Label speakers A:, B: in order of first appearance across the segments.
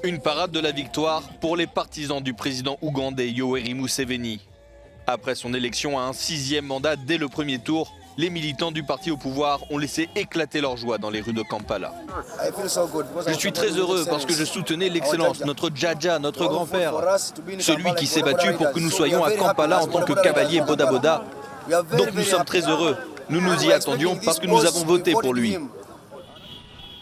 A: Une parade de la victoire pour les partisans du président ougandais Yoweri Museveni. Après son élection à un 6e mandat dès le premier tour, les militants du parti au pouvoir ont laissé éclater leur joie dans les rues de Kampala. Je suis très heureux parce que je soutenais l'excellence, notre Djadja, notre grand-père, celui qui s'est battu pour que nous soyons à Kampala en tant que cavalier Boda Boda. Donc nous sommes très heureux. Nous nous y attendions parce que nous avons voté pour lui.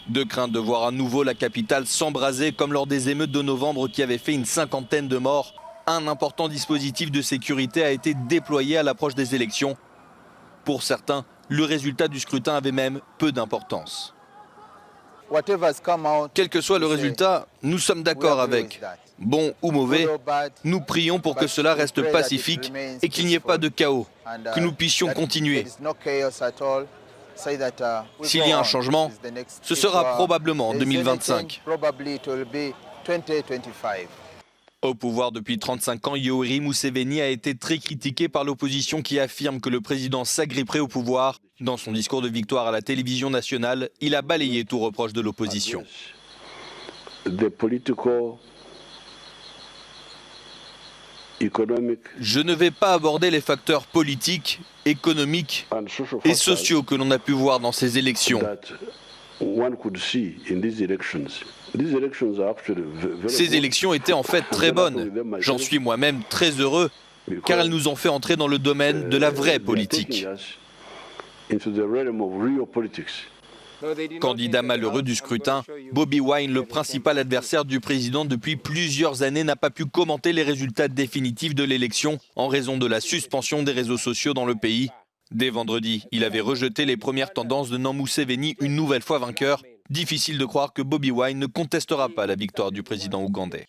A: De crainte de voir à nouveau la capitale s'embraser comme lors des émeutes de novembre qui avaient fait une 50aine de morts, un important dispositif de sécurité a été déployé à l'approche des élections. Pour certains, le résultat du scrutin avait même peu d'importance. Quel que soit le résultat, nous sommes d'accord avec. Bon ou mauvais, nous prions pour que cela reste pacifique et qu'il n'y ait pas de chaos, que nous puissions continuer. S'il y a un changement, ce sera probablement en 2025. Au pouvoir depuis 35 ans, Yoweri Museveni a été très critiqué par l'opposition qui affirme que le président s'agripperait au pouvoir. Dans son discours de victoire à la télévision nationale, il a balayé tout reproche de l'opposition. Je ne vais pas aborder les facteurs politiques, économiques et sociaux que l'on a pu voir dans ces élections. Ces élections étaient en fait très bonnes. J'en suis moi-même très heureux, car elles nous ont fait entrer dans le domaine de la vraie politique. Candidat malheureux du scrutin, Bobi Wine, le principal adversaire du président depuis plusieurs années, n'a pas pu commenter les résultats définitifs de l'élection en raison de la suspension des réseaux sociaux dans le pays. Dès vendredi, il avait rejeté les premières tendances donnant Museveni une nouvelle fois vainqueur. Difficile de croire que Bobi Wine ne contestera pas la victoire du président ougandais.